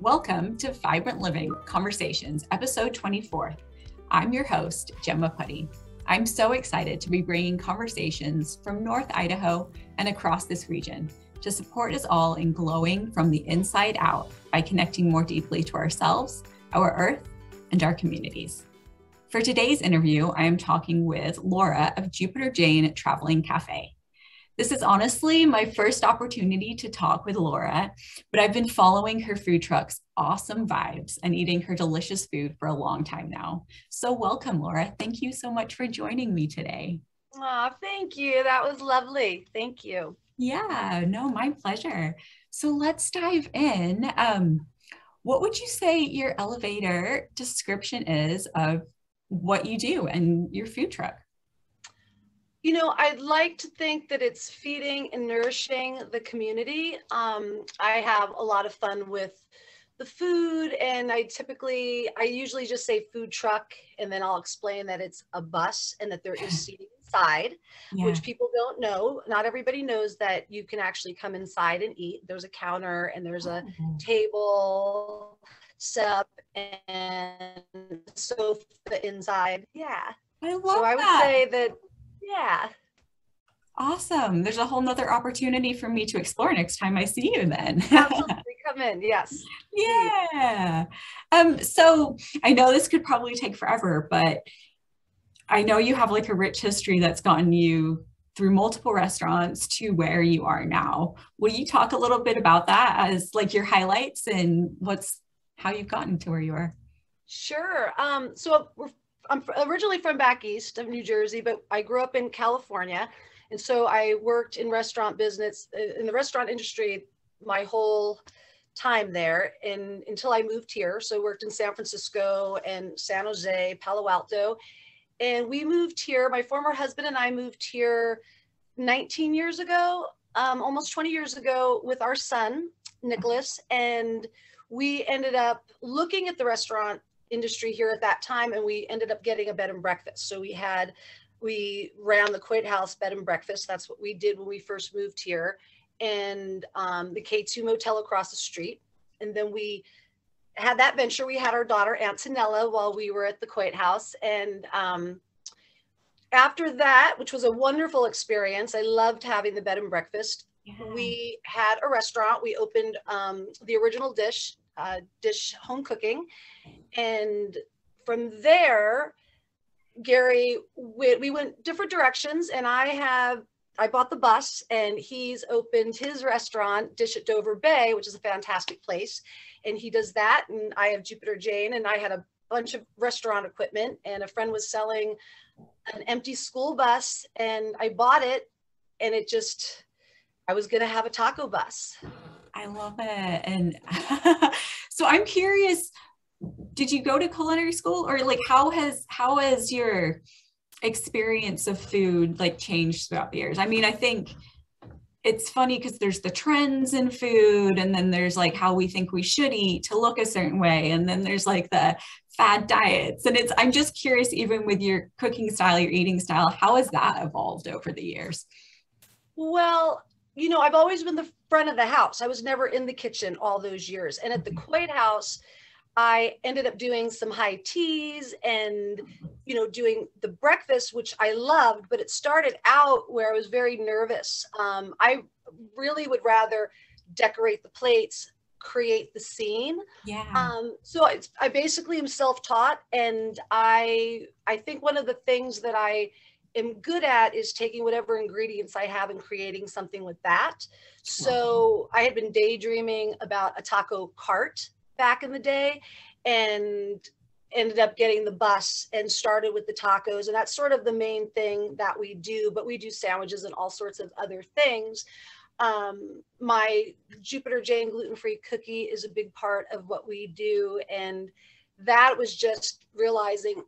Welcome to Vibrant Living Conversations, episode 24. I'm your host, Gemma Putty. I'm so excited to be bringing conversations from North Idaho and across this region to support us all in glowing from the inside out by connecting more deeply to ourselves, our earth, and our communities. For today's interview, I am talking with Laura of Jupiter Jane Traveling Cafe. This is honestly my first opportunity to talk with Laura, but I've been following her food truck's awesome vibes and eating her delicious food for a long time now. So welcome, Laura. Thank you so much for joining me today. Oh, thank you. That was lovely. Thank you. Yeah, no, my pleasure. So let's dive in. What would you say your elevator description is of what you do and your food truck? You know, I'd like to think that it's feeding and nourishing the community. I have a lot of fun with the food, and I usually just say food truck, and then I'll explain that it's a bus and that there is seating inside, which people don't know. Not everybody knows that you can actually come inside and eat. There's a counter and there's a table set up and sofa inside. Yeah. I love so I would say that. Yeah. Awesome. There's a whole nother opportunity for me to explore next time I see you then. Absolutely. Come in. Yes. Yeah. So I know this could probably take forever, but I know you have like a rich history that's gotten you through multiple restaurants to where you are now. Will you talk a little bit about that as like your highlights and how you've gotten to where you are? Sure. I'm originally from back east of New Jersey, but I grew up in California. And so I worked in restaurant business, in the restaurant industry, my whole time there until I moved here. So I worked in San Francisco and San Jose, Palo Alto. And we moved here, my former husband and I moved here 19 years ago, almost 20 years ago with our son, Nicholas. And we ended up looking at the restaurant industry here at that time, and we ended up getting a bed and breakfast. So we ran the Quaid House bed and breakfast. That's what we did when we first moved here, and the K2 motel across the street. And then we had that venture. We had our daughter Antonella while we were at the Quaid House, and after that, which was a wonderful experience, I loved having the bed and breakfast. Yeah. We had a restaurant. We opened the original dish home cooking. And from there, Gary, we went different directions, and I bought the bus, and he's opened his restaurant, Dish at Dover Bay, which is a fantastic place. And he does that. And I have Jupiter Jane, and I had a bunch of restaurant equipment, and a friend was selling an empty school bus, and I bought it, and I was going to have a taco bus. I love it. And so I'm curious, did you go to culinary school, or like how has your experience of food like changed throughout the years? I mean, I think it's funny because there's the trends in food, and then there's like how we think we should eat to look a certain way, and then there's like the fad diets. And I'm just curious, even with your cooking style, your eating style, how has that evolved over the years? Well, you know, I've always been the front of the house. I was never in the kitchen all those years. And at the Quaid House, I ended up doing some high teas and, you know, doing the breakfast, which I loved, but it started out where I was very nervous. I really would rather decorate the plates, create the scene. Yeah. So I basically am self-taught, and I think one of the things that I am good at is taking whatever ingredients I have and creating something with that. So I had been daydreaming about a taco cart back in the day, and ended up getting the bus and started with the tacos. And that's sort of the main thing that we do, but we do sandwiches and all sorts of other things. My Jupiter Jane gluten-free cookie is a big part of what we do. And that was just realizing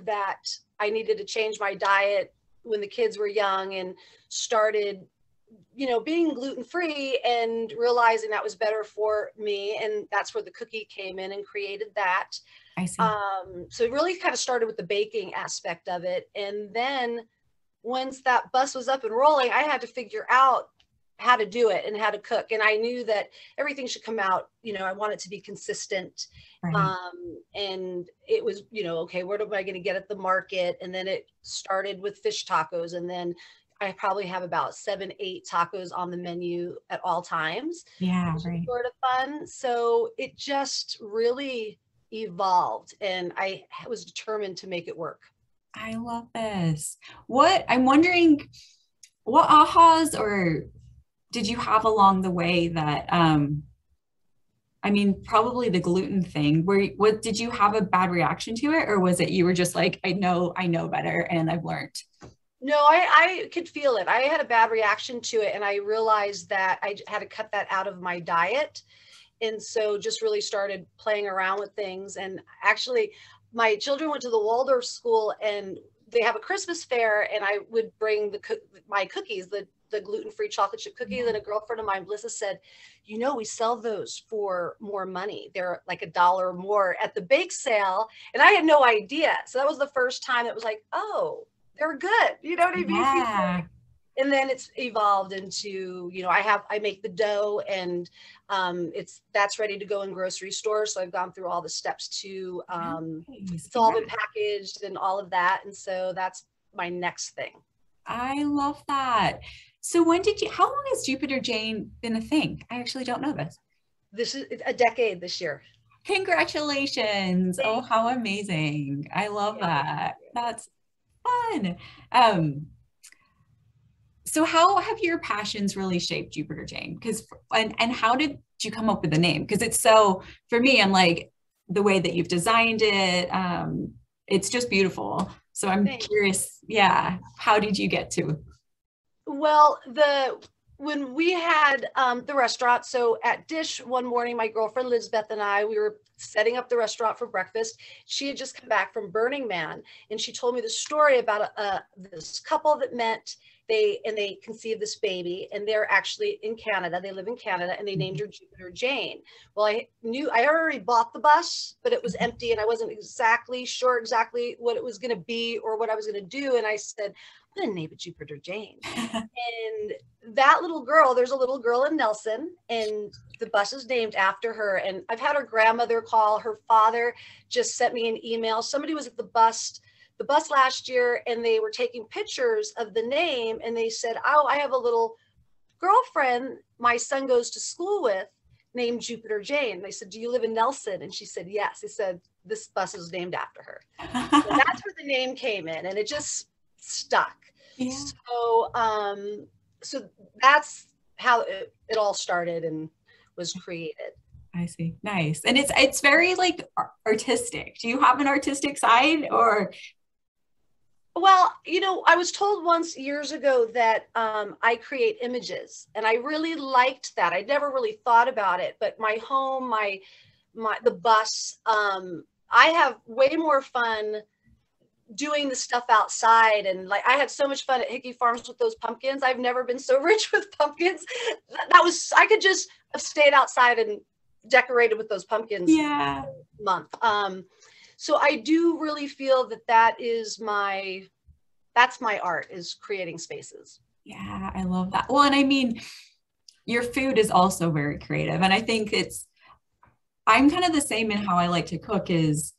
that I needed to change my diet when the kids were young, and started, you know, being gluten-free and realizing that was better for me. And that's where the cookie came in and created that. I see. So it really kind of started with the baking aspect of it. And then once that bus was up and rolling, I had to figure out how to do it and how to cook. And I knew that everything should come out, I want it to be consistent. Right. And it was, okay, what am I going to get at the market? And then it started with fish tacos. And then I probably have about 7, 8 tacos on the menu at all times, Yeah, which is right. sort of fun. So it just really evolved, and I was determined to make it work. I love this. What I'm wondering, what ahas or did you have along the way that I mean, probably the gluten thing. What did you have a bad reaction to it, or was it you were just like, I know better and I've learned? No, I could feel it. I had a bad reaction to it, and I realized that I had to cut that out of my diet. And so just really started playing around with things. And actually, my children went to the Waldorf school, and they have a Christmas fair, and I would bring my cookies, the gluten-free chocolate chip cookies. And a girlfriend of mine, Melissa, said, we sell those for more money. They're like $1 more at the bake sale. And I had no idea. So that was the first time it was like, oh, they're good. You know what I mean? Yeah. And then it's evolved into, I make the dough, and that's ready to go in grocery stores. So I've gone through all the steps to, Nice. it's all been packaged and all of that. And so that's my next thing. I love that. So how long has Jupiter Jane been a thing? I actually don't know this. This is a decade this year. Congratulations. Oh, how amazing. I love that. That's fun. So how have your passions really shaped Jupiter Jane? And how did you come up with the name? Because it's so, for me, I'm like, the way that you've designed it, it's just beautiful. So I'm curious, how did you get to? Well, when we had the restaurant, so at Dish one morning, my girlfriend Elizabeth and I, we were setting up the restaurant for breakfast. She had just come back from Burning Man, and she told me the story about this couple that met. They conceived this baby, and they're actually in Canada. They live in Canada, and they named her Jupiter Jane. Well, I already bought the bus, but it was empty, and I wasn't sure exactly what it was going to be or what I was going to do. And I said, I'm going to name it Jupiter Jane. And that little girl, there's a little girl in Nelson, and the bus is named after her. And I've had her grandmother call. Her father just sent me an email. Somebody was at the bus last year, and they were taking pictures of the name, and they said, oh, I have a little girlfriend my son goes to school with named Jupiter Jane. They said, do you live in Nelson? And she said, yes. He said, this bus is named after her. So that's where the name came in, and it just stuck. Yeah. So that's how it all started and was created. I see. Nice. And it's very like artistic. Do you have an artistic side or? Well, I was told once years ago that I create images, and I really liked that. I never really thought about it, but my home, the bus, I have way more fun doing the stuff outside. And like, I had so much fun at Hickey Farms with those pumpkins. I've never been so rich with pumpkins. I could just have stayed outside and decorated with those pumpkins. Yeah. Month. So I do really feel that that's my art, is creating spaces. Yeah, I love that. Well, and I mean, your food is also very creative. And I think I'm kind of the same in how I like to cook is,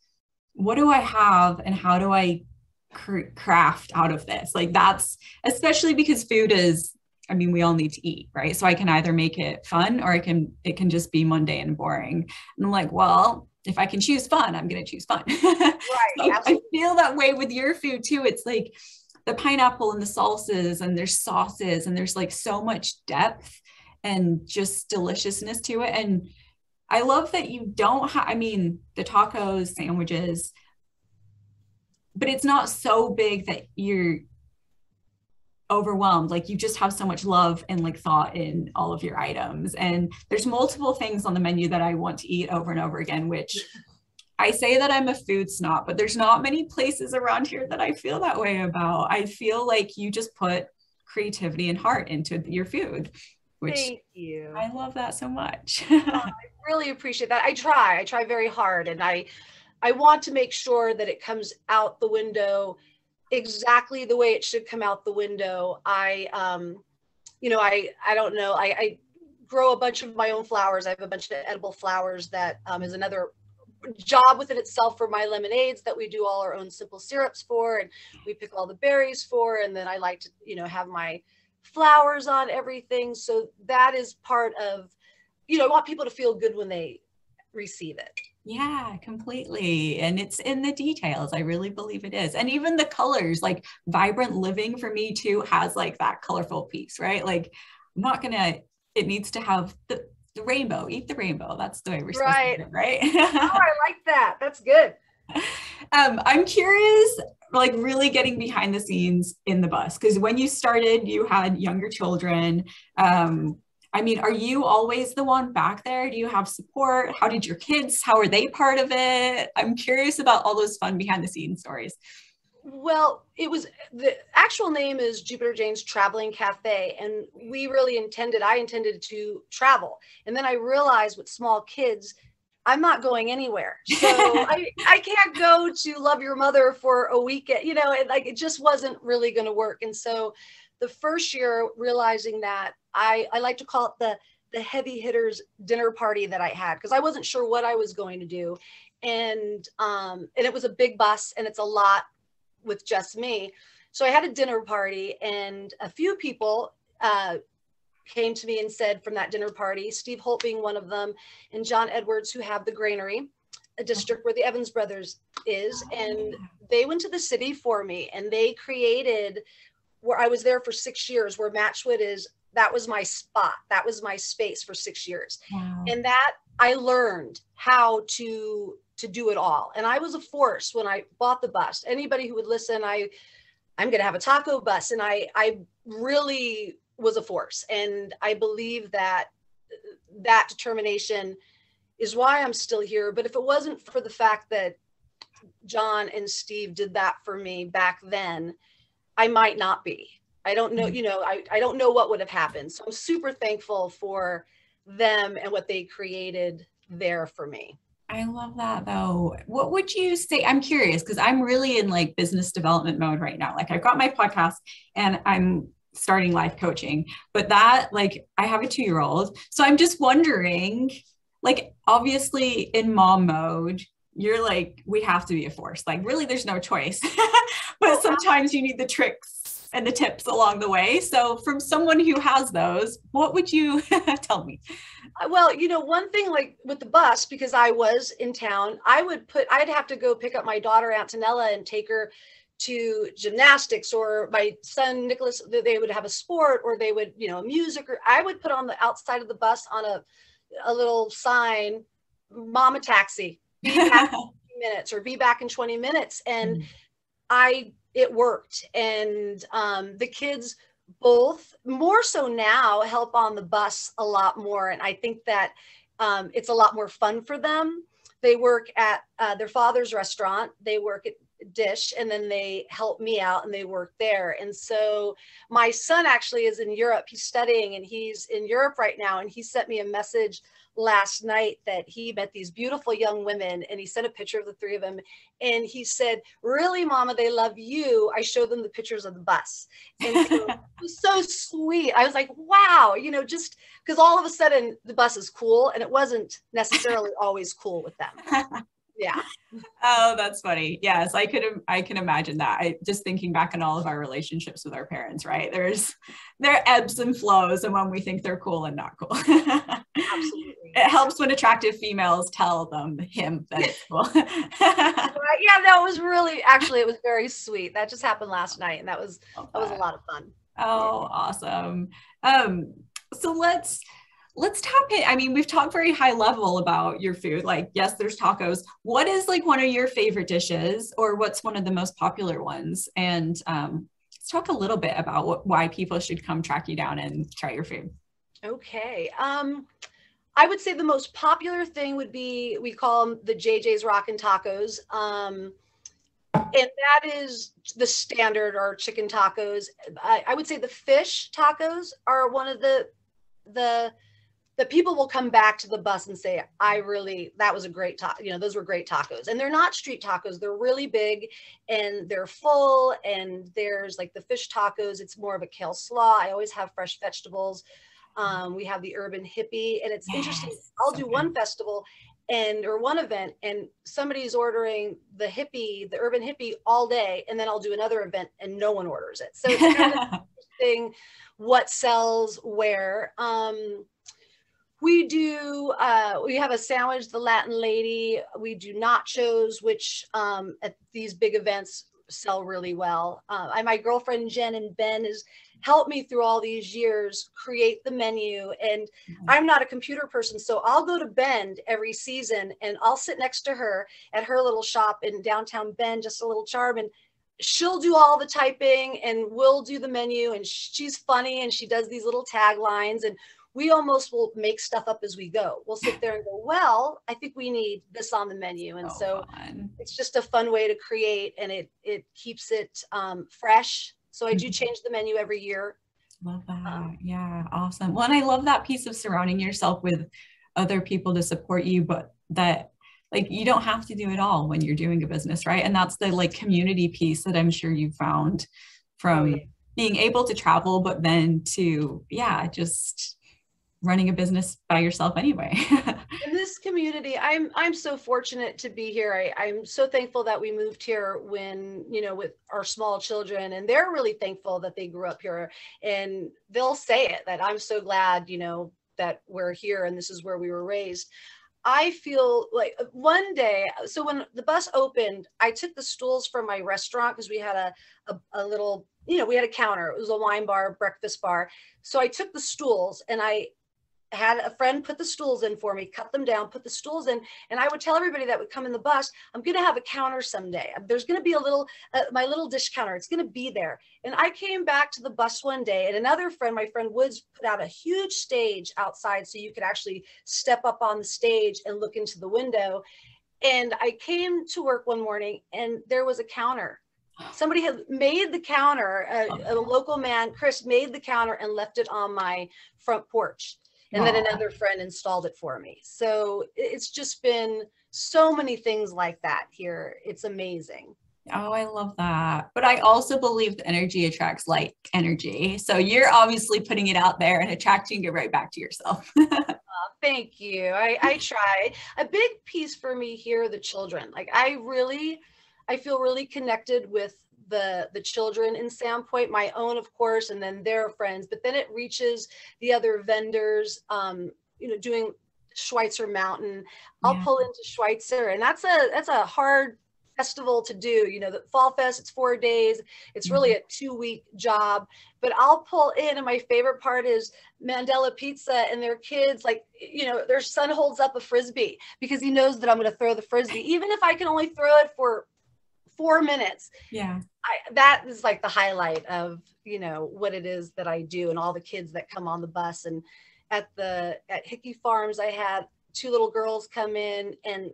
what do I have and how do I craft out of this? Like that's, especially because food is, I mean, we all need to eat, right? So I can either make it fun or it can just be mundane and boring. And I'm like, well, if I can choose fun, I'm going to choose fun. Right. So I feel that way with your food too. It's like the pineapple and the salsas, and there's sauces, and there's like so much depth and just deliciousness to it. And I love that you don't have, I mean, the tacos, sandwiches, but it's not so big that you're overwhelmed. Like you just have so much love and like thought in all of your items. And there's multiple things on the menu that I want to eat over and over again, which I say that I'm a food snob, but there's not many places around here that I feel that way about. I feel like you just put creativity and heart into your food. Thank you. I love that so much. I really appreciate that. I try very hard, and I want to make sure that it comes out the window exactly the way it should come out the window. I don't know. I grow a bunch of my own flowers. I have a bunch of edible flowers that is another job within itself for my lemonades that we do all our own simple syrups for, and we pick all the berries for, and then I like to, have my flowers on everything. So that is part of, I want people to feel good when they receive it. Yeah, completely. And it's in the details. I really believe it is. And even the colors, like Vibrant Living for me too, has like that colorful piece, right? Like it needs to have the rainbow, eat the rainbow. That's the way we're supposed to do it, right? Oh, I like that. That's good. I'm curious, like really getting behind the scenes in the bus, because when you started, you had younger children. Are you always the one back there? Do you have support? How are they part of it? I'm curious about all those fun behind the scenes stories. Well, the actual name is Jupiter Jane's Traveling Cafe. And I intended to travel. And then I realized with small kids, I'm not going anywhere. So I can't go to Love Your Mother for a weekend, it just wasn't really going to work. And so the first year, realizing that I like to call it the heavy hitters dinner party that I had, because I wasn't sure what I was going to do. And it was a big bus, and it's a lot with just me. So I had a dinner party, and a few people came to me and said from that dinner party, Steve Holt being one of them, and John Edwards, who have the Granary, a district where the Evans Brothers is. And they went to the city for me, and they created where I was there for 6 years, where Matchwood is. That was my spot. That was my space for 6 years. Wow. And that I learned how to do it all. And I was a force when I bought the bus. Anybody who would listen, I'm going to have a taco bus. And I really was a force. And I believe that determination is why I'm still here. But if it wasn't for the fact that John and Steve did that for me back then, I might not be. I don't know, I don't know what would have happened. So I'm super thankful for them and what they created there for me. I love that though. What would you say? I'm curious because I'm really in like business development mode right now. Like I've got my podcast and I'm starting life coaching, but I have a 2-year-old. So I'm just wondering, like, obviously in mom mode, you're like, we have to be a force. Like really there's no choice, but sometimes you need the tricks and the tips along the way. So from someone who has those, what would you tell me? Well, one thing like with the bus, because I was in town, I'd have to go pick up my daughter Antonella and take her to gymnastics, or my son Nicholas, they would have a sport, or they would, music, or I would put on the outside of the bus on a little sign, Mama Taxi, be back in 20 minutes, or be back in 20 minutes. And it worked. And the kids both more so now help on the bus a lot more. And I think that it's a lot more fun for them. They work at their father's restaurant. They work at Dish, and then they help me out and they work there. And so my son actually is in Europe. He's studying and he's in Europe right now. And he sent me a message last night that he met these beautiful young women, and he sent a picture of the 3 of them. And he said, "Really, Mama, they love you." I showed them the pictures of the bus. And so it was so sweet. I was like, wow, just because all of a sudden the bus is cool, and it wasn't necessarily always cool with them. Yeah. Oh, that's funny. Yes, I can imagine that. Just thinking back on all of our relationships with our parents, right? There are ebbs and flows, and when we think they're cool and not cool. Absolutely. It helps when attractive females tell him that it's cool. Yeah, that was it was very sweet. That just happened last night, and that was a lot of fun. Oh, awesome. So let's tap in. We've talked very high level about your food. Like, yes, there's tacos. What is like one of your favorite dishes, or what's one of the most popular ones? And let's talk a little bit about why people should come track you down and try your food. Okay. I would say the most popular thing would be, we call them the JJ's Rockin' Tacos. And that is the standard, or chicken tacos. I would say the fish tacos are one of the that people will come back to the bus and say, that was a great taco. You know, those were great tacos. And they're not street tacos. They're really big and they're full. And there's like the fish tacos. It's more of a kale slaw. I always have fresh vegetables. We have the urban hippie, and it's interesting. I'll do one festival or one event, and somebody's ordering the urban hippie all day. And then I'll do another event and no one orders it. So it's kind of interesting what sells where. We have a sandwich, the Latin lady. We do nachos, which at these big events sell really well. My girlfriend Jen and Ben has helped me through all these years create the menu. And I'm not a computer person, so I'll go to Bend every season and I'll sit next to her at her little shop in downtown Bend, just a little charm. And she'll do all the typing and we'll do the menu. And she's funny and she does these little taglines, and we almost will make stuff up as we go. We'll sit there and go, well, I think we need this on the menu. And so fun. It's just a fun way to create, and it keeps it fresh. So I do change the menu every year. Love that. Yeah, awesome. Well, and I love that piece of surrounding yourself with other people to support you, but that like you don't have to do it all when you're doing a business, right? And that's the like community piece that I'm sure you found from being able to travel, but then to, just running a business by yourself anyway. In this community, I'm so fortunate to be here. I'm so thankful that we moved here when, with our small children, and they're really thankful that they grew up here, and they'll say it, that I'm so glad, that we're here and this is where we were raised. I feel like one day, so when the bus opened, I took the stools from my restaurant because we had a little, we had a counter. It was a wine bar, breakfast bar. So I took the stools and I had a friend put the stools in for me, cut them down, put the stools in. And I would tell everybody that would come in the bus, I'm going to have a counter someday. There's going to be my little dish counter. It's going to be there. And I came back to the bus one day, and another friend, my friend Woods, put out a huge stage outside so you could actually step up on the stage and look into the window. And I came to work one morning and there was a counter. Somebody had made the counter, a local man, Chris, made the counter and left it on my front porch. And then another friend installed it for me. So it's just been so many things like that here. It's amazing. Oh, I love that. But I also believe the energy attracts like energy. So you're obviously putting it out there and attracting it right back to yourself. Thank you. I try. A big piece for me here, the children. Like I feel really connected with the children in Sandpoint, my own, of course, and then their friends, but then it reaches the other vendors, doing Schweitzer Mountain. I'll pull into Schweitzer, and that's a hard festival to do. The Fall Fest, it's 4 days. It's really a 2-week job, but I'll pull in, and my favorite part is Mandela Pizza and their kids, like, their son holds up a Frisbee because he knows that I'm going to throw the Frisbee, even if I can only throw it for 4 minutes. Yeah. That is like the highlight of, what it is that I do, and all the kids that come on the bus. And at Hickey Farms, I had 2 little girls come in and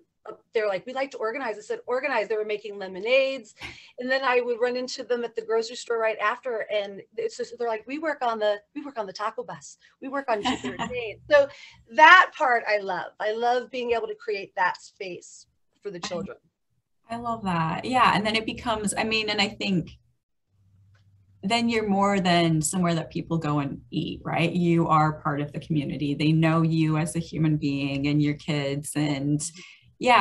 they're like, we'd like to organize. I said, organize. They were making lemonades. And then I would run into them at the grocery store right after. And it's just, they're like, we work on the taco bus. We work on cheaper days. So that part I love. I love being able to create that space for the children. I love that. Yeah. And then it becomes, and I think then you're more than somewhere that people go and eat, right? You are part of the community. They know you as a human being and your kids. And you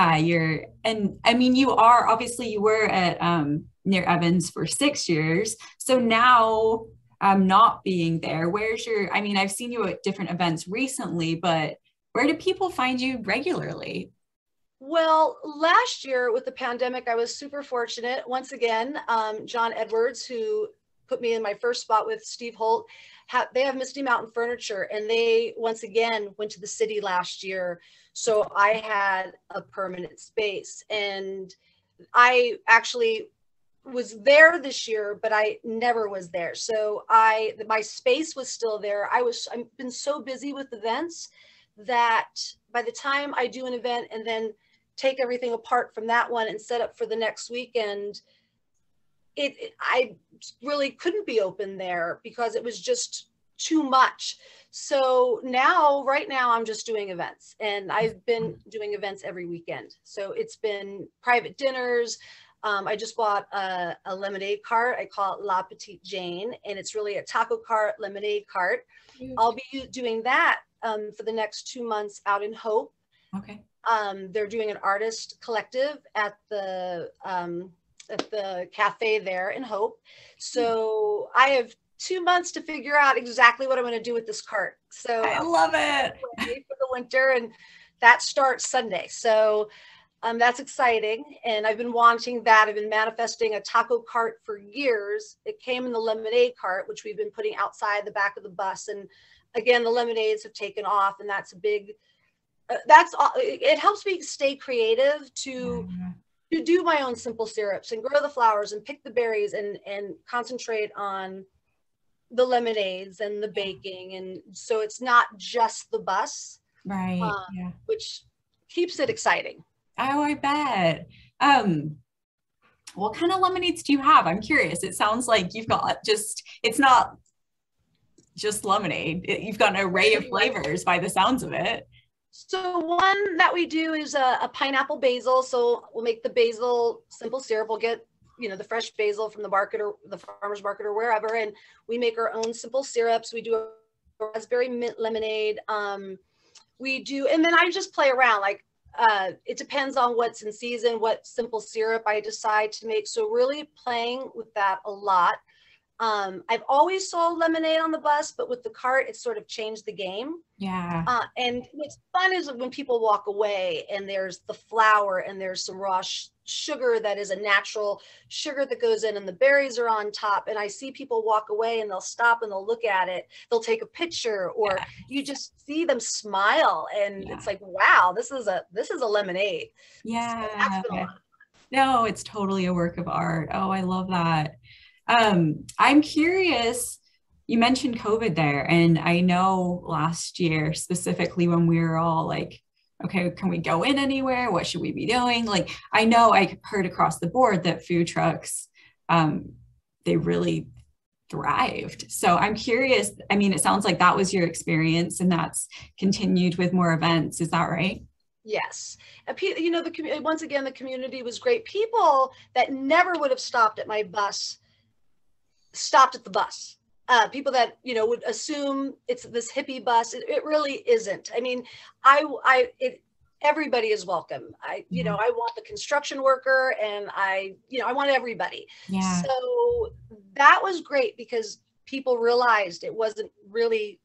are, obviously you were at near Evans for 6 years. So now not being there, I've seen you at different events recently, but where do people find you regularly? Well, last year with the pandemic, I was super fortunate. Once again, John Edwards, who put me in my first spot with Steve Holt, they have Misty Mountain Furniture, and they once again went to the city last year. So I had a permanent space, and I actually was there this year, but I never was there. So my space was still there. I've been so busy with events that by the time I do an event and then take everything apart from that one and set up for the next weekend, I really couldn't be open there because it was just too much. So now, right now, I'm just doing events, and I've been doing events every weekend. So it's been private dinners. I just bought a lemonade cart. I call it La Petite Jane, and it's really a taco cart, lemonade cart. I'll be doing that for the next 2 months out in Hope. Okay. They're doing an artist collective at the cafe there in Hope. So I have 2 months to figure out exactly what I'm going to do with this cart. So I love it for the winter, and that starts Sunday. So that's exciting. And I've been wanting that. I've been manifesting a taco cart for years. It came in the lemonade cart, which we've been putting outside the back of the bus. And again, the lemonades have taken off, and that's a big, it helps me stay creative to do my own simple syrups and grow the flowers and pick the berries and concentrate on the lemonades and the baking. And so it's not just the bus, right? Which keeps it exciting. Oh, I bet. What kind of lemonades do you have? I'm curious. It sounds like you've got it's not just lemonade. You've got an array of flavors by the sounds of it. So one that we do is a pineapple basil. So we'll make the basil simple syrup. We'll get, the fresh basil from the market or the farmer's market or wherever. And we make our own simple syrups. We do a raspberry mint lemonade. We do, and then I just play around. Like, it depends on what's in season, what simple syrup I decide to make. So really playing with that a lot. I've always sold lemonade on the bus, but with the cart, it's sort of changed the game. Yeah. And what's fun is when people walk away and there's the flour and there's some raw sugar that is a natural sugar that goes in, and the berries are on top. And I see people walk away and they'll stop and they'll look at it. They'll take a picture, or you just see them smile, and it's like, wow, this is a lemonade. Yeah. So that's been a lot. No, it's totally a work of art. Oh, I love that. I'm curious, you mentioned COVID there, and I know last year specifically when we were all like, okay, can we go in anywhere? What should we be doing? Like, I know I heard across the board that food trucks, they really thrived. So I'm curious, I mean, it sounds like that was your experience and that's continued with more events. Is that right? Yes. Once again, the community was great. People that never would have stopped at my bus stopped at the bus. People that would assume it's this hippie bus. It really isn't. I mean, everybody is welcome. I want the construction worker, and I want everybody. Yeah. So that was great because people realized it wasn't really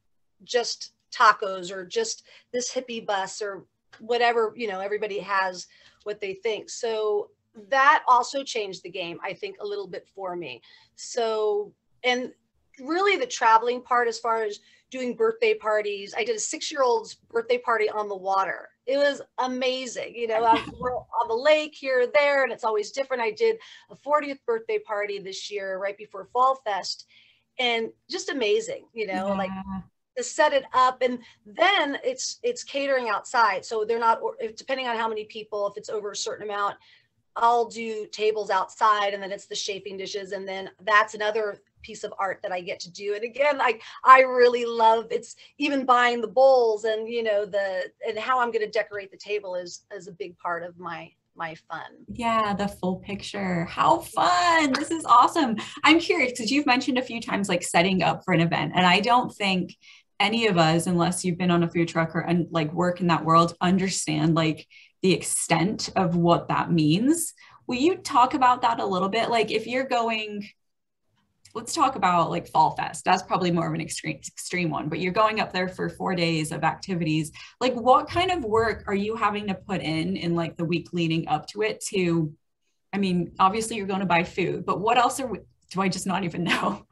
just tacos or just this hippie bus or whatever. Everybody has what they think. So that also changed the game, I think, a little bit for me. So, and really the traveling part, as far as doing birthday parties, I did a 6-year-old's birthday party on the water. It was amazing. We're on the lake here or there, and it's always different. I did a 40th birthday party this year, right before Fall Fest, and just amazing, like to set it up. And then it's catering outside. So they're not, depending on how many people, if it's over a certain amount, I'll do tables outside, and then it's the chafing dishes. And then that's another piece of art that I get to do. And again, I really love, it's even buying the bowls and, and how I'm going to decorate the table is a big part of my fun. Yeah, the full picture. How fun. This is awesome. I'm curious because you've mentioned a few times like setting up for an event. And I don't think any of us, unless you've been on a food truck or like work in that world, understand like the extent of what that means. Will you talk about that a little bit? Like if you're going, let's talk about like Fall Fest. That's probably more of an extreme one, but you're going up there for 4 days of activities. Like what kind of work are you having to put in like the week leading up to it to, I mean, obviously you're going to buy food, but what else do I just not even know?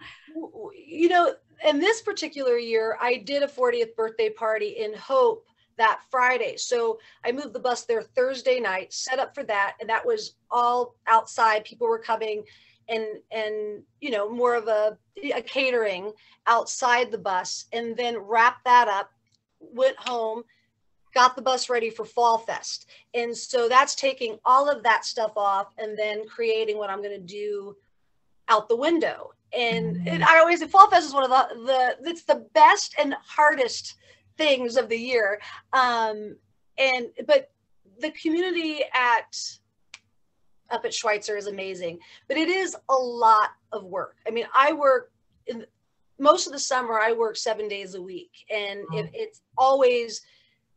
In this particular year, I did a 40th birthday party in Hope that Friday. So I moved the bus there Thursday night, set up for that. And that was all outside. People were coming and more of a catering outside the bus, and then wrapped that up, went home, got the bus ready for Fall Fest. And so that's taking all of that stuff off and then creating what I'm going to do out the window. And I always say Fall Fest is one of it's the best and hardest things of the year. But the community up at Schweitzer is amazing, but it is a lot of work. I mean, I work most of the summer, I work 7 days a week, and it's always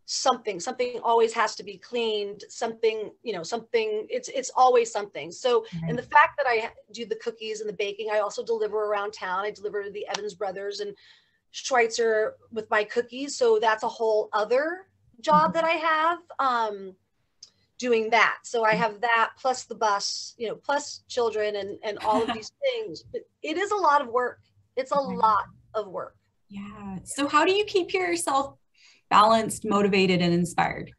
something always has to be cleaned, it's always something. So, and the fact that I do the cookies and the baking, I also deliver around town. I deliver to the Evans brothers and Schweitzer with my cookies. So that's a whole other job that I have, doing that. So I have that plus the bus, plus children and all of these things, but it is a lot of work. It's a lot of work. Yeah. So how do you keep yourself balanced, motivated, and inspired?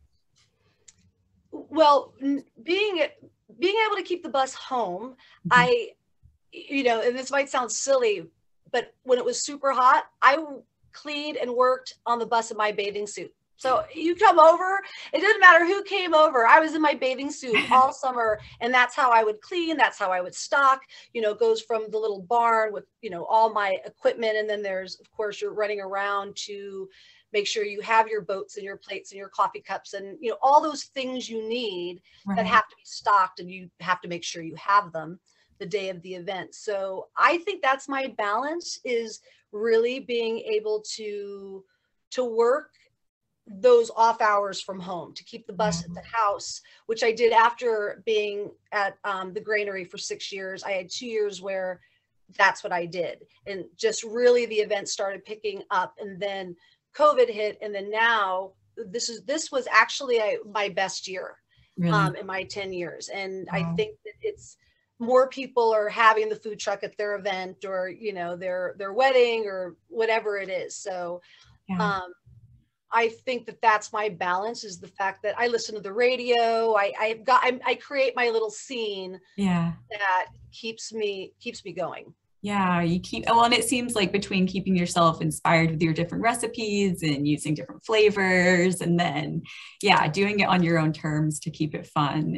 Well, being able to keep the bus home, and this might sound silly, but when it was super hot, I cleaned and worked on the bus in my bathing suit. So you come over, it didn't matter who came over. I was in my bathing suit all summer, and that's how I would clean. That's how I would stock, it goes from the little barn with, all my equipment. And then there's, of course, you're running around to make sure you have your boats and your plates and your coffee cups and, all those things you need that have to be stocked, and you have to make sure you have them the day of the event. So I think that's my balance, is really being able to work those off hours from home, to keep the bus at the house, which I did after being at the granary for 6 years. I had 2 years where that's what I did. And just really the event started picking up, and then COVID hit. And then now this was actually my best year in my 10 years. And I think that it's more people are having the food truck at their event, or, their wedding or whatever it is. So, I think that that's my balance, is the fact that I listen to the radio. I create my little scene that keeps me going. Yeah, and it seems like between keeping yourself inspired with your different recipes and using different flavors, and then, doing it on your own terms to keep it fun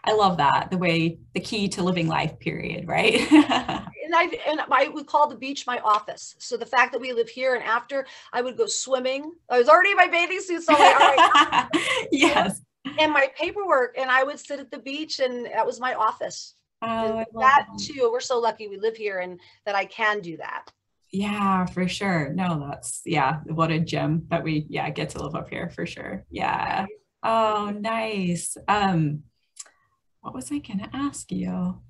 I love that, the key to living life, period, right? And I would call the beach my office. So the fact that we live here, and after I would go swimming, I was already in my bathing suit, so I'm like, all right. Yes. And my paperwork, and I would sit at the beach, and that was my office. Oh, that too, we're so lucky we live here and that I can do that. Yeah, for sure. No, that's, what a gem that we, get to live up here, for sure. Yeah. Oh, nice. What was I gonna ask you?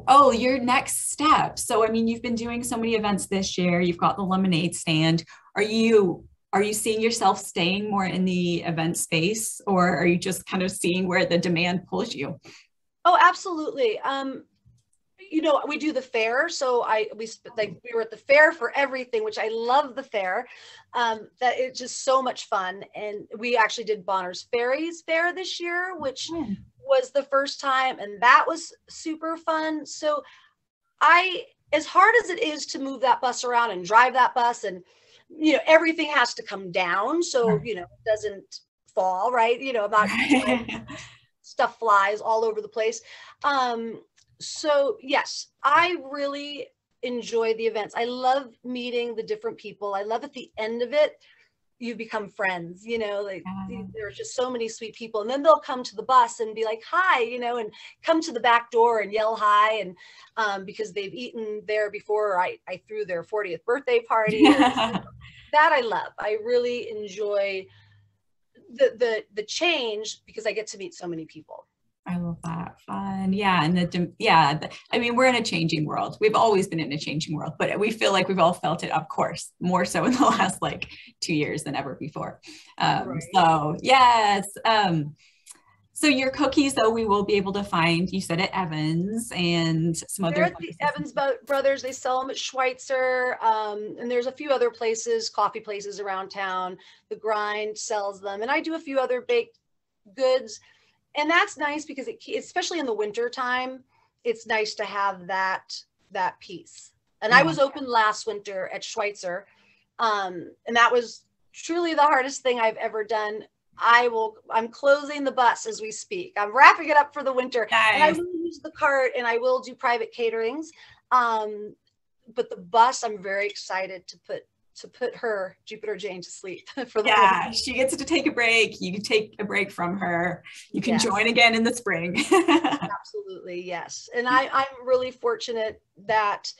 Oh, your next step. So, I mean, you've been doing so many events this year. You've got the lemonade stand. Are you seeing yourself staying more in the event space, or are you just kind of seeing where the demand pulls you? Oh, absolutely. We do the fair. So we were at the fair for everything, which I love the fair. That it's just so much fun. And we actually did Bonner's Ferries Fair this year, which was the first time, and that was super fun. So as hard as it is to move that bus around and drive that bus, and everything has to come down so it doesn't fall, right? I'm not stuff flies all over the place. So yes, I really enjoy the events. I love meeting the different people. I love at the end of it, you become friends, there's just so many sweet people. And then they'll come to the bus and be like, hi, and come to the back door and yell hi. And because they've eaten there before, or I threw their 40th birthday party. That I love. I really enjoy the change, because I get to meet so many people. I love that. Fun. Yeah. And I mean, we're in a changing world. We've always been in a changing world, but we feel like we've all felt it, of course, more so in the last 2 years than ever before. So yes. So your cookies, though, we will be able to find, you said, at Evans and some other. They're at the Evans brothers. They sell them at Schweitzer. And there's a few other places, coffee places around town. The Grind sells them. And I do a few other baked goods. And that's nice, because especially in the winter time, it's nice to have that piece. And I was open last winter at Schweitzer. And that was truly the hardest thing I've ever done. I'm closing the bus as we speak. I'm wrapping it up for the winter. Nice. And I will use the cart and I will do private caterings. But the bus, I'm very excited to put her, Jupiter Jane, to sleep for the winter. She gets to take a break. You can take a break from her. You can Yes. join again in the spring. Absolutely, yes. And I'm really fortunate that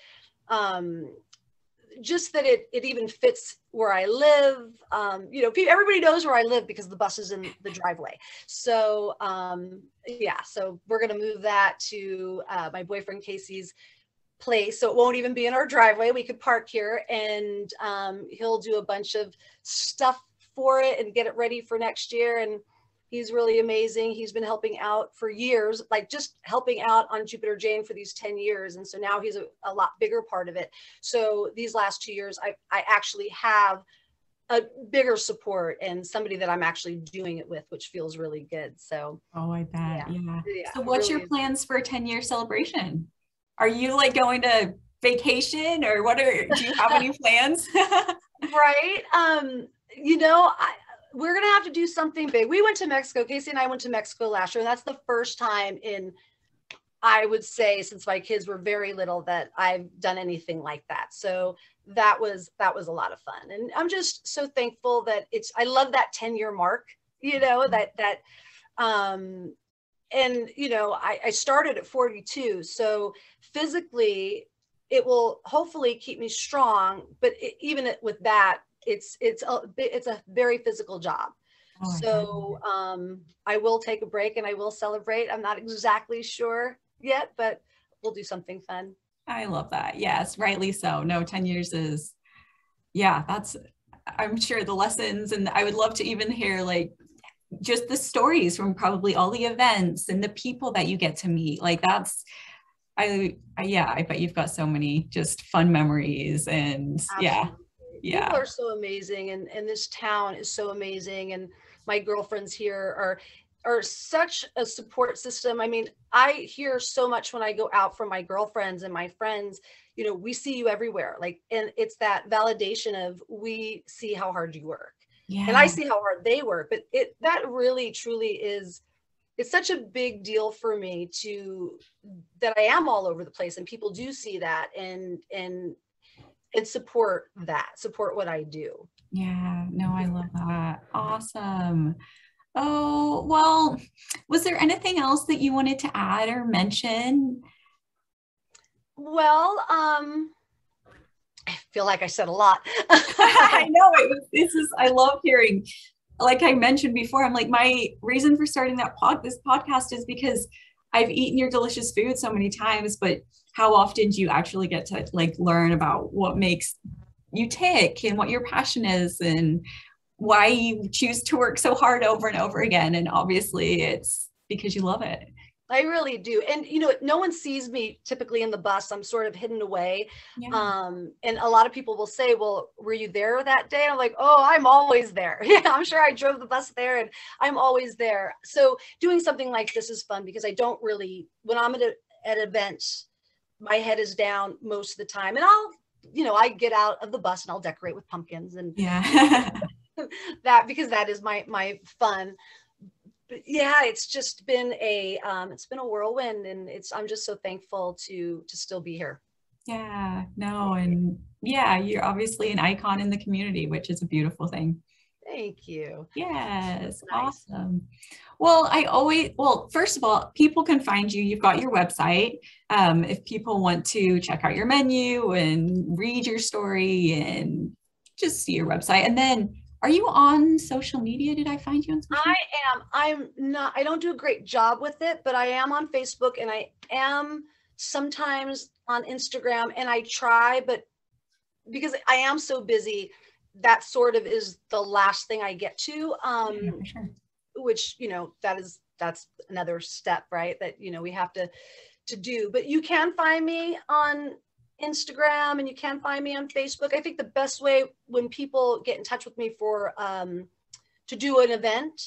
just that it even fits where I live. Everybody knows where I live because the bus is in the driveway. So so we're going to move that to my boyfriend Casey's place, so it won't even be in our driveway. We could park here, and he'll do a bunch of stuff for it and get it ready for next year. And he's really amazing. He's been helping out for years, like just helping out on Jupiter Jane for these 10 years. And so now he's a lot bigger part of it. So these last 2 years, I actually have a bigger support and somebody that I'm actually doing it with, which feels really good. So I bet. Yeah. So what's your plans for a 10-year celebration? Are you like going to vacation, or do you have any plans? Right. We're going to have to do something big. We went to Mexico. Casey and I went to Mexico last year. And that's the first time in, I would say, since my kids were very little, that I've done anything like that. So that was a lot of fun. And I'm just so thankful that I love that 10-year mark, I started at 42. So physically it will hopefully keep me strong, but even with that, it's a very physical job. I will take a break and I will celebrate. I'm not exactly sure yet, but we'll do something fun. I love that. Yes, rightly so. No, 10 years is, I'm sure the lessons, and I would love to even hear like just the stories from probably all the events and the people that you get to meet. Like I bet you've got so many just fun memories. And Absolutely. People are so amazing, and this town is so amazing, and my girlfriends here are such a support system. I mean, I hear so much when I go out from my girlfriends and my friends, we see you everywhere. Like, and it's that validation of, we see how hard you work. Yeah. And I see how hard they work, but that really truly is, it's such a big deal for me that I am all over the place, and people do see that and support what I do. Yeah, no, I love that. Awesome. Oh, well, was there anything else that you wanted to add or mention? Well, I feel like I said a lot. I know I love hearing, like I mentioned before, I'm like, my reason for starting this podcast is because I've eaten your delicious food so many times, but how often do you actually get to like learn about what makes you tick and what your passion is and why you choose to work so hard over and over again? And obviously it's because you love it. I really do. And, no one sees me typically in the bus. I'm sort of hidden away. Yeah. And a lot of people will say, well, were you there that day? I'm like, oh, I'm always there. Yeah, I'm sure I drove the bus there and I'm always there. So doing something like this is fun because I don't really, when I'm at events, my head is down most of the time. And I get out of the bus and I'll decorate with pumpkins and because that is my fun. But yeah, it's just been it's been a whirlwind, and I'm just so thankful to still be here. Yeah, no, and yeah, you're obviously an icon in the community, which is a beautiful thing. Thank you. Yes, nice. Awesome. Well, first of all, people can find you. You've got your website. If people want to check out your menu and read your story and just see your website, and then are you on social media? Did I find you on social media? I am. I'm not, I don't do a great job with it, but I am on Facebook and I am sometimes on Instagram, and I try, but because I am so busy, that sort of is the last thing I get to, for sure. Which, that's another step, right? That, we have to do, but you can find me on Instagram and you can find me on Facebook. I think the best way when people get in touch with me for to do an event,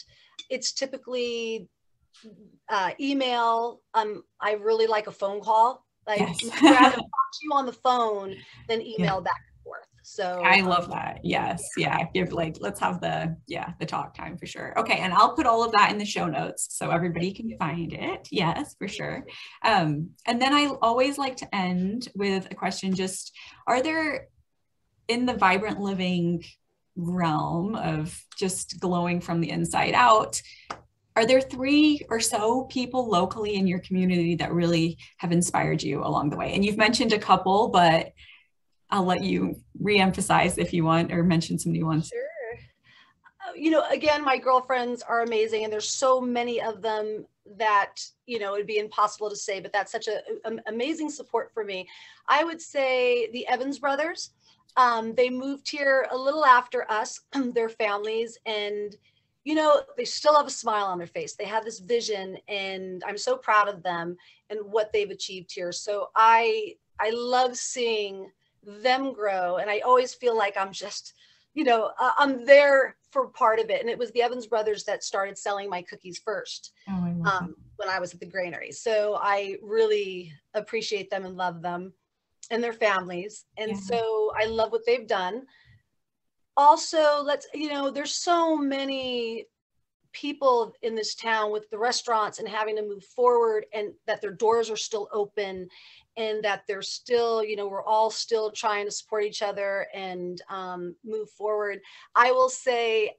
it's typically email. I really like a phone call. Like, yes. I'd rather talk to you on the phone than email back and forth. So I love that. Yes. Yeah. Let's have the talk time for sure. Okay. And I'll put all of that in the show notes so everybody can find it. Yes, for sure. And then I always like to end with a question, just, are there, in the vibrant living realm of just glowing from the inside out, are there 3 or so people locally in your community that really have inspired you along the way? And you've mentioned a couple, but I'll let you re-emphasize if you want, or mention some new ones. Sure. Again, my girlfriends are amazing, and there's so many of them that, it'd be impossible to say, but that's such an amazing support for me. I would say the Evans brothers. They moved here a little after us, their families, and they still have a smile on their face. They have this vision, and I'm so proud of them and what they've achieved here. So I love seeing them grow, and I always feel like I'm just, I'm there for part of it. And it was the Evans brothers that started selling my cookies first, when I was at the granary. So I really appreciate them and love them and their families. And so I love what they've done. Also, there's so many people in this town with the restaurants and having to move forward, and that their doors are still open, and that they're still, we're all still trying to support each other and move forward. I will say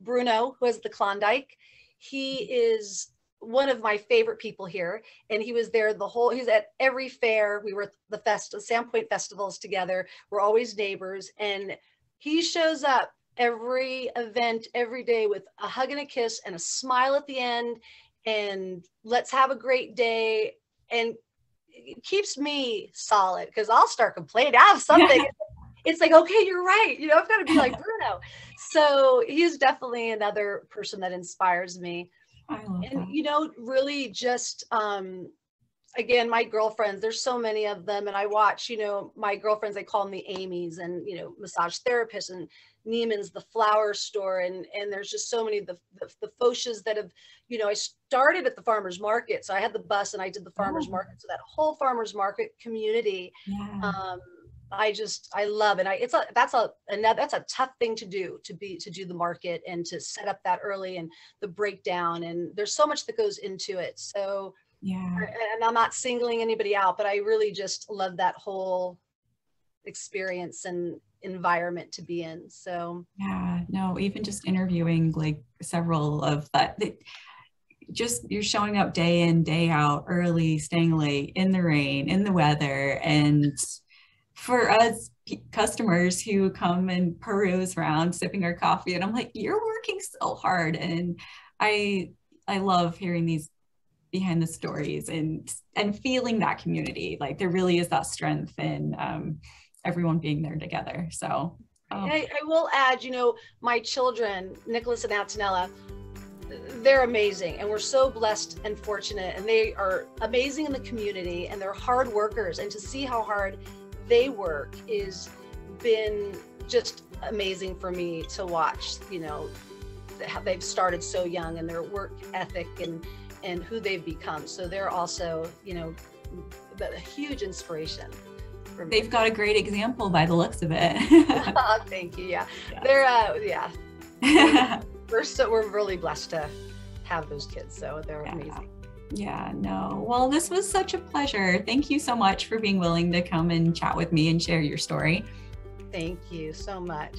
Bruno, who has the Klondyke, he is one of my favorite people here, and he was there he's at every fair. We were at the Sandpoint festivals together. We're always neighbors, and he shows up every event, every day, with a hug and a kiss and a smile at the end, and let's have a great day. And it keeps me solid, because I'll start complaining. I have something. It's like, okay, you're right. I've got to be like Bruno. So he's definitely another person that inspires me. I love and that. really just again, my girlfriends, there's so many of them, and I watch, my girlfriends, I call them the Amy's, and massage therapists, and Neiman's, the flower store, and there's just so many of the Fochas that have, I started at the farmers market, so I had the bus and I did the farmers market, so that whole farmers market community, I love it. That's a tough thing to do the market, and to set up that early, and the breakdown, and there's so much that goes into it. So and I'm not singling anybody out, but I really just love that whole experience and environment to be in. So even just interviewing like several of that, just you're showing up day in, day out, early, staying late, in the rain, in the weather, and for us customers who come and peruse around sipping our coffee, and I'm like, you're working so hard. And I love hearing these behind the stories and feeling that community. Like, there really is that strength in everyone being there together. So I will add, my children, Nicholas and Antonella, they're amazing, and we're so blessed and fortunate, and they are amazing in the community, and they're hard workers, and to see how hard they work is been just amazing for me to watch, how they've started so young, and their work ethic and who they've become. So they're also, a huge inspiration for me. They've got a great example by the looks of it. Thank you. They're we're really blessed to have those kids. So they're amazing. Well, this was such a pleasure. Thank you so much for being willing to come and chat with me and share your story. Thank you so much.